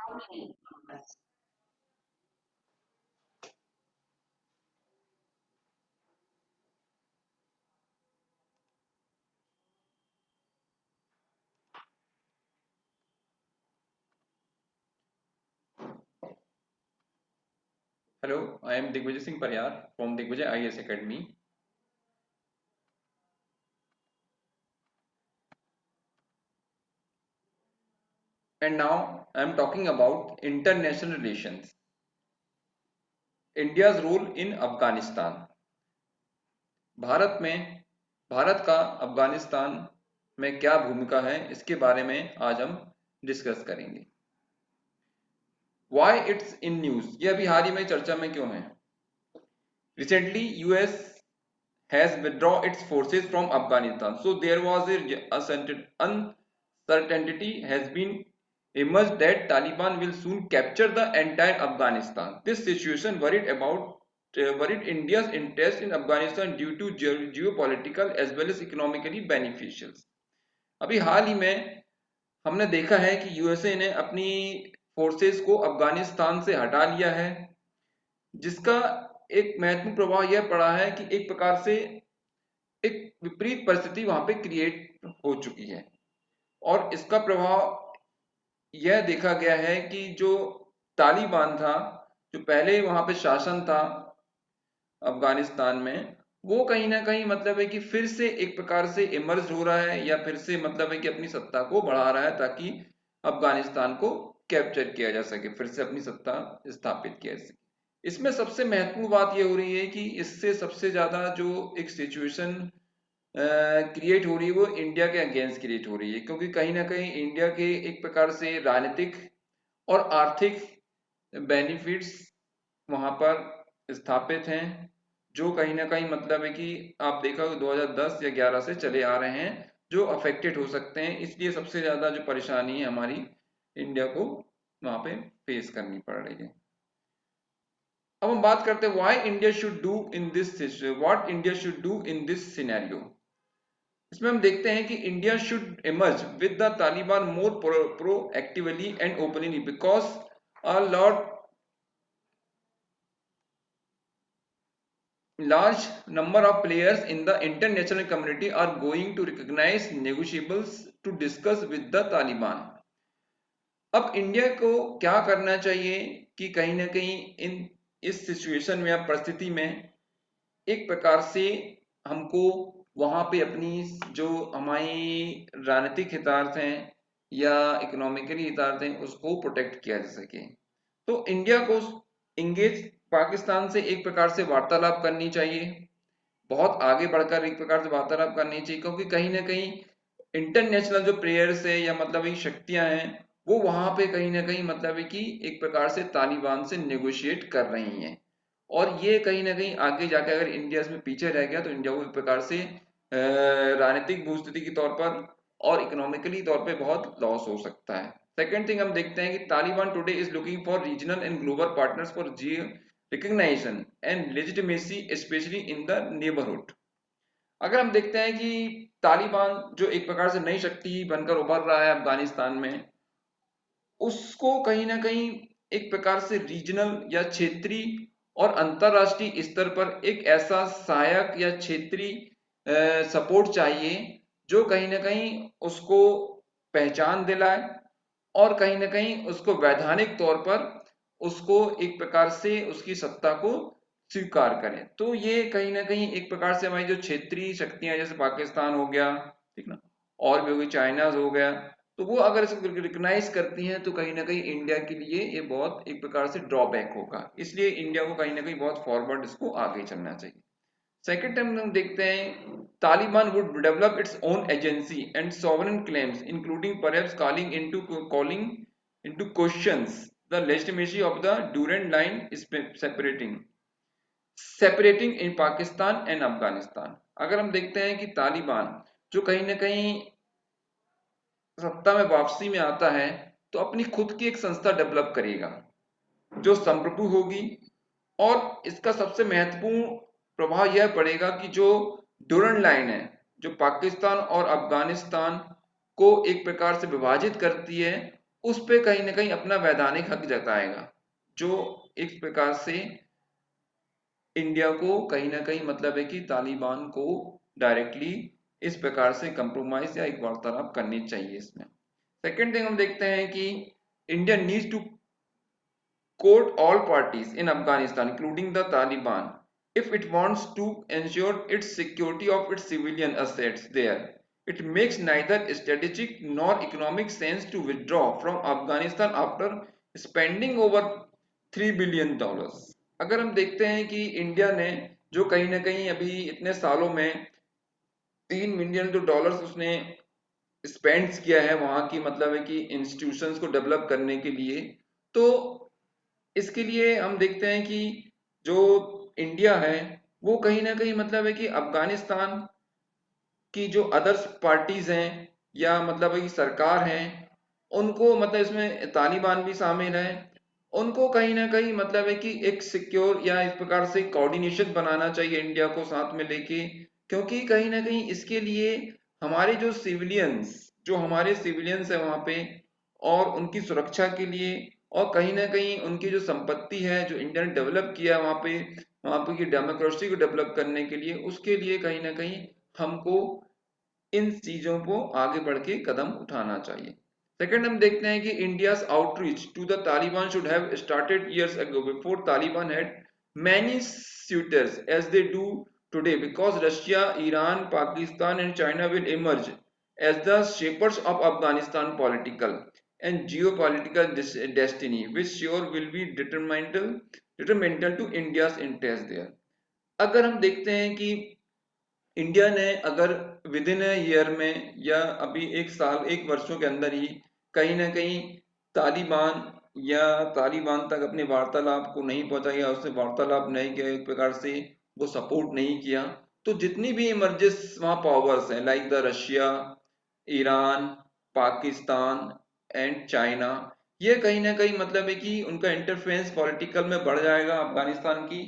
Hello, I am Digvijay Singh Pariyar from Digvijay IAS Academy. And now I am talking about international relations. India's role in Afghanistan. Bharat में भारत का अफगानिस्तान में क्या भूमिका है, इसके बारे में आज हम डिस्कस करेंगे। Why it's in news? ये अभी हाल ही में चर्चा में क्यों है? Recently, US has withdrawn its forces from Afghanistan. So there was uncertainty has been emerged that Taliban will soon capture the entire Afghanistan. This situation worried India's interest in Afghanistan due to geopolitical as well as economically beneficial. अभी हाल ही में हमने देखा है कि USA ने अपनी forces को अफगानिस्तान से हटा लिया है, जिसका एक महत्वपूर्ण प्रभाव यह पड़ा है कि एक प्रकार से एक विपरीत परिस्थिति वहां पे क्रिएट हो चुकी है। और इसका प्रभाव यह देखा गया है कि जो तालिबान था, जो पहले वहां पे शासन था अफगानिस्तान में, वो कहीं ना कहीं मतलब है कि फिर से एक प्रकार से इमर्ज हो रहा है, या फिर से मतलब है कि अपनी सत्ता को बढ़ा रहा है ताकि अफगानिस्तान को कैप्चर किया जा सके, फिर से अपनी सत्ता स्थापित किया जा सके। इसमें सबसे महत्वपूर्ण बात यह हो रही है कि इससे सबसे ज्यादा जो एक सिचुएशन क्रिएट हो रही है वो इंडिया के अगेंस्ट क्रिएट हो रही है, क्योंकि कहीं ना कहीं इंडिया के एक प्रकार से राजनीतिक और आर्थिक बेनिफिट्स वहां पर स्थापित हैं, जो कहीं ना कहीं मतलब है कि आप देखा होगा 2010 या 11 से चले आ रहे हैं, जो अफेक्टेड हो सकते हैं। इसलिए सबसे ज्यादा जो परेशानी है हमारी इंडिया को वहां पे फेस करनी पड़ रही है। अब हम बात करते हैं why India should do in this what India should do in this scenario. इसमें हम देखते हैं कि India should emerge with the Taliban more pro actively and openly because a lot large number of players in the international community are going to recognize negotiables to discuss with the Taliban. अब India को क्या करना चाहिए कि कहीं ना कहीं इस सिचुएशन में या परिस्थिति में एक प्रकार से हमको वहां पे अपनी जो हमारी राजनीतिक हितार्थ हैं या इकोनॉमिकली हितार्थ हैं उसको प्रोटेक्ट किया जा सके। तो इंडिया को इंगेज पाकिस्तान से एक प्रकार से वार्तालाप करनी चाहिए, बहुत आगे बढ़कर एक प्रकार से वार्तालाप करनी चाहिए, क्योंकि कहीं ना कहीं इंटरनेशनल जो प्लेयर्स है या मतलब ये शक्तियां हैं वो वहां पे कहीं ना कहीं मतलब है कि एक प्रकार से तालिबान से नेगोशिएट कर रही हैं। और ये कहीं ना कहीं आगे जाके अगर इंडिया इसमें पीछे रह गया तो इंडिया को एक प्रकार से राजनीतिक भूस्थिति के तौर पर और इकोनॉमिकली तौर पे बहुत लॉस हो सकता है। सेकेंड थिंग हम देखते हैं कि Taliban today is looking for regional and global partners for Jio recognisation and legitimacy specially in the neighbourhood. अगर हम देखते हैं कि तालिबान जो एक प्रकार से नई शक्ति बनकर उभर रहा है अफगानिस्तान में, उसको कहीं ना कहीं एक प्रकार से रीजनल या क्षेत्रीय और अंतरराष्ट्रीय स्तर पर एक ऐसा सहायक या क्षेत्रीय सपोर्ट चाहिए जो कहीं ना कहीं उसको पहचान दिलाए और कहीं ना कहीं उसको वैधानिक तौर पर उसको एक प्रकार से उसकी सत्ता को स्वीकार करें। तो ये कहीं ना कहीं एक प्रकार से हमारी जो क्षेत्रीय शक्तियां जैसे पाकिस्तान हो गया, ठीक ना, और भी हो गई, चाइना हो गया, तो वो अगर इसको रिकग्नाइज करती हैं तो कहीं ना कहीं इंडिया के लिए ये बहुत एक प्रकार से ड्रॉबैक होगा। इसलिए इंडिया को कहीं ना कहीं बहुत फॉरवर्ड इसको आगे चलना चाहिए। सेकेंड टाइम हम देखते हैं Taliban would develop its own agency and sovereign claims including perhaps calling into questions the legitimacy of the Durand line is separating in Pakistan and Afghanistan. अगर हम देखते हैं कि तालिबान जो कहीं ना कहीं सत्ता में वापसी में आता है तो अपनी खुद की एक संस्था डेवलप करेगा जो संप्रभु होगी, और इसका सबसे महत्वपूर्ण प्रभाव यह पड़ेगा कि जो डूरन लाइन है जो पाकिस्तान और अफगानिस्तान को एक प्रकार से विभाजित करती है उस पे कहीं ना कहीं अपना वैधानिक हक जताएगा, जो एक प्रकार से इंडिया को कहीं ना कहीं मतलब है कि तालिबान को डायरेक्टली इस प्रकार से कंप्रोमाइज या एक वार्तालाप करनी चाहिए इसमें। सेकेंड थिंग हम देखते हैं कि India needs to court all parties in Afghanistan, including the Taliban, if it wants to ensure its security of its civilian assets there. It makes neither strategic nor economic sense to withdraw from Afghanistan after spending over $3 billion. अगर हम देखते हैं कि India ने जो कहीं ना कहीं अभी इतने सालों में $3 बिलियन उसने स्पेंड्स किया है वहां की मतलब है कि इंस्टीट्यूशंस को डेवलप करने के लिए, तो इसके लिए हम देखते हैं कि जो इंडिया है वो कहीं ना कहीं मतलब है कि अफगानिस्तान की जो अदर्स पार्टीज हैं या मतलब है कि सरकार है उनको मतलब इसमें तालिबान भी शामिल है, उनको कहीं ना कहीं मतलब है कि एक सिक्योर या इस प्रकार से कोऑर्डिनेशन बनाना चाहिए इंडिया को साथ में लेके, क्योंकि कहीं ना कहीं इसके लिए हमारे जो हमारे सिविलियंस है वहां पे और उनकी सुरक्षा के लिए और कहीं ना कहीं उनकी जो संपत्ति है जो इंडिया ने डेवलप किया है वहां पे की डेमोक्रेसी को डेवलप करने के लिए, उसके लिए कहीं ना कहीं हमको इन चीजों को आगे बढ़ के कदम उठाना चाहिए। सेकंड हम देखते हैं कि India's outreach to the Taliban should have started years ago before Taliban had many suitors as they do today, because Russia, Iran, Pakistan and China will emerge as the shapers of Afghanistan political and geopolitical destiny, which sure will be detrimental to India's interest there. अगर हम देखते हैं कि India ने अगर with in year में या अभी एक साल एक वर्षों के अंदर ही कहीं ना कहीं तालिबान तालिबान तक अपने वार्तालाप को नहीं पहुंचा या उससे वार्तालाप नहीं किया, एक प्रकार से वो सपोर्ट नहीं किया, तो जितनी भी इमर्जेस वहाँ पावर्स हैं like the Russia, Iran, Pakistan and China, ये कहीं ना कहीं मतलब है कि उनका इंटरफेरेंस पॉलिटिकल में बढ़ जाएगा अफगानिस्तान की,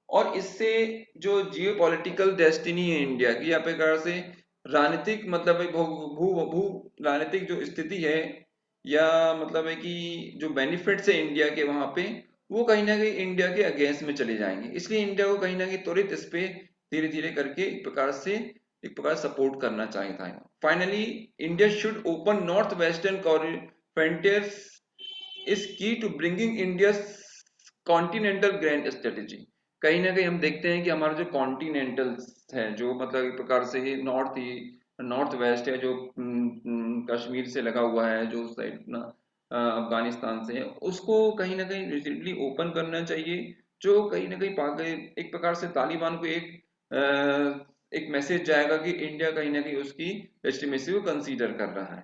और इससे जो जियो पॉलिटिकल डेस्टिनी है इंडिया की या प्रकार से राजनीतिक मतलब है भू राजनीतिक जो स्थिति है या मतलब है कि जो बेनिफिट्स है इंडिया के वहां पे, वो कहीं ना कहीं इंडिया के अगेंस्ट में चले जाएंगे, इसलिए इंडिया को कहीं ना कहीं त्वरित इस पे धीरे धीरे करके एक प्रकार सपोर्ट करना चाहिए था। Finally India should open north western frontiers is key to bringing India's continental grand strategy। कहीं ना कहीं हम देखते हैं कि हमारा जो कॉन्टिनेंटल है जो मतलब एक प्रकार से नॉर्थ वेस्ट है जो कश्मीर से लगा हुआ है जो साइड ना अफगानिस्तान से है, उसको कहीं ना कहीं रिसेंटली ओपन करना चाहिए, जो कहीं ना कहीं एक प्रकार से तालिबान को एक मैसेज जाएगा कि इंडिया कहीं ना कहीं उसकी लेजिटिमेसी को कंसीडर कर रहा है।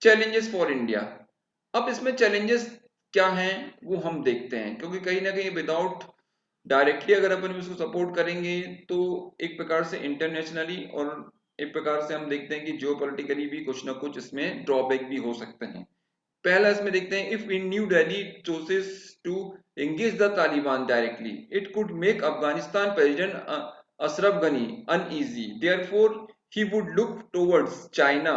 चैलेंजेस फॉर इंडिया, अब इसमें चैलेंजेस क्या हैं वो हम देखते हैं, क्योंकि कहीं ना कहीं विदाउट डायरेक्टली अगर अपन इसको सपोर्ट करेंगे तो एक प्रकार से इंटरनेशनली और एक प्रकार से हम देखते हैं कि जियोपॉलिटिकली भी कुछ ना कुछ इसमें ड्रॉबैक भी हो सकते हैं। पहला इसमें देखते हैं if in New Delhi chooses to engage the Taliban directly it could make Afghanistan president Ashraf Ghani uneasy, therefore he would look towards China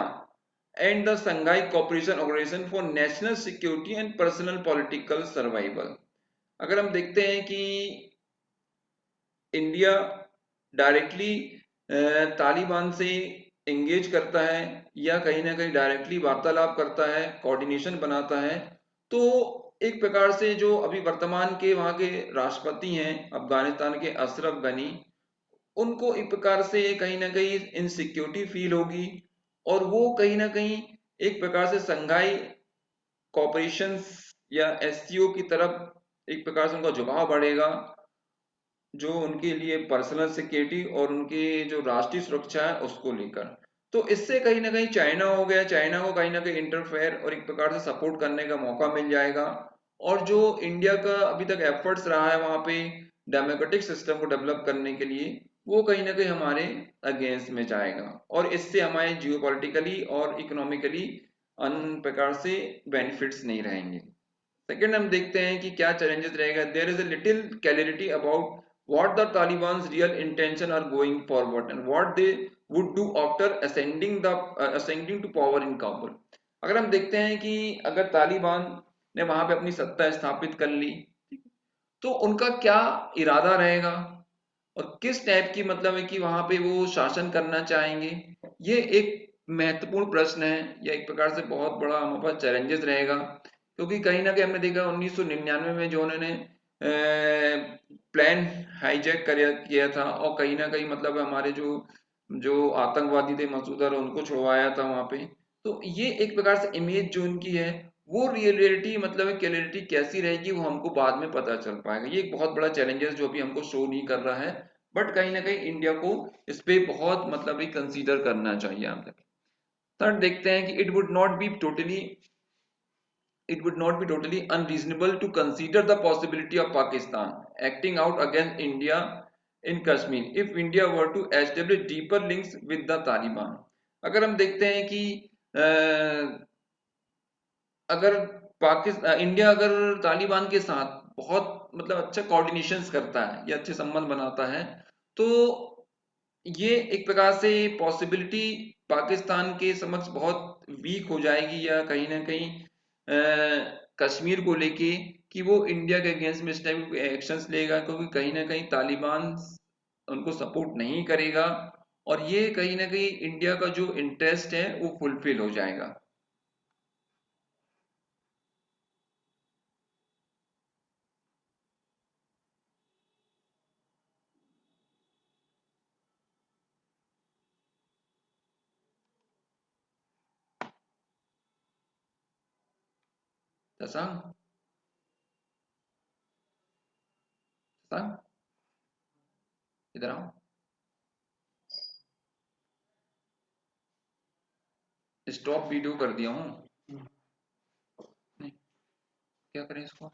and the Shanghai Cooperation Organization for National Security and Personal Political Survival। अगर हम देखते हैं कि इंडिया डायरेक्टली तालिबान से engage करता है या कहीं ना कहीं डायरेक्टली वार्तालाप करता है, कोऑर्डिनेशन बनाता है, तो एक प्रकार से जो अभी वर्तमान के वहाँ के राष्ट्रपति हैं अफगानिस्तान के अशरफ गनी, उनको एक प्रकार से कहीं ना कहीं इनसिक्योरिटी फील होगी और वो कहीं ना कहीं एक प्रकार से संघाई कॉपरेशन या एससीओ की तरफ एक प्रकार से उनका झुकाव बढ़ेगा, जो उनके लिए पर्सनल सिक्योरिटी और उनकी जो राष्ट्रीय सुरक्षा है उसको लेकर, तो इससे कहीं ना कहीं चाइना हो गया, चाइना को कहीं ना कहीं इंटरफेयर और एक प्रकार से सपोर्ट करने का मौका मिल जाएगा, और जो इंडिया का अभी तक एफर्ट्स रहा है वहां पे डेमोक्रेटिक सिस्टम को डेवलप करने के लिए, वो कहीं ना कहीं हमारे अगेंस्ट में जाएगा और इससे हमारे जियोपॉलिटिकली और इकोनॉमिकली अन प्रकार से बेनिफिट्स नहीं रहेंगे। सेकेंड हम देखते हैं कि क्या चैलेंजेस रहेगा, there is a little clarity about what the Taliban's real intention are going forward and what they would do after ascending to power in Kabul। अगर हम देखते हैं कि अगर तालिबान ने वहां पे अपनी सत्ता स्थापित कर ली, तो उनका क्या इरादा रहेगा और किस टाइप की मतलब है कि वहां पे वो शासन करना चाहेंगे, ये एक महत्वपूर्ण प्रश्न है। या एक प्रकार से बहुत बड़ा हमारे पास चैलेंजेस रहेगा, क्योंकि कहीं ना कहीं हमने देखा 1999 में जो उन्होंने प्लान हाईजैक किया था, और कहीं ना कहीं मतलब हमारे जो जो आतंकवादी थे मसूद, उनको छुड़वाया था वहां पे। तो ये एक प्रकार से इमेज जो उनकी है, वो रियलिटी मतलब है क्लैरिटी कैसी रहेगी, वो हमको बाद में पता चल पाएगा। ये एक बहुत बड़ा चैलेंजेस जो अभी हमको शो नहीं कर रहा है, बट कहीं ना कहीं इंडिया को इस पे बहुत मतलब ही कंसीडर करना चाहिए हम तक। थर्ड देखते हैं कि it would not be totally unreasonable to consider the possibility of Pakistan acting out against India in Kashmir if India were to establish deeper links with the Taliban। अगर हम देखते हैं कि अगर पाकिस्तान इंडिया अगर तालिबान के साथ बहुत मतलब अच्छा कोऑर्डिनेशंस करता है या अच्छे संबंध बनाता है, तो ये एक प्रकार से पॉसिबिलिटी पाकिस्तान के समक्ष बहुत वीक हो जाएगी, या कहीं ना कहीं कश्मीर को लेके कि वो इंडिया के अगेंस्ट में इस टाइप के एक्शंस लेगा, क्योंकि कहीं ना कहीं तालिबान उनको सपोर्ट नहीं करेगा, और ये कहीं ना कहीं इंडिया का जो इंटरेस्ट है वो फुलफिल हो जाएगा। शशांक, शशांक, इधर आओ। स्टॉप वीडियो कर दिया हूँ। नहीं, क्या करें इसको।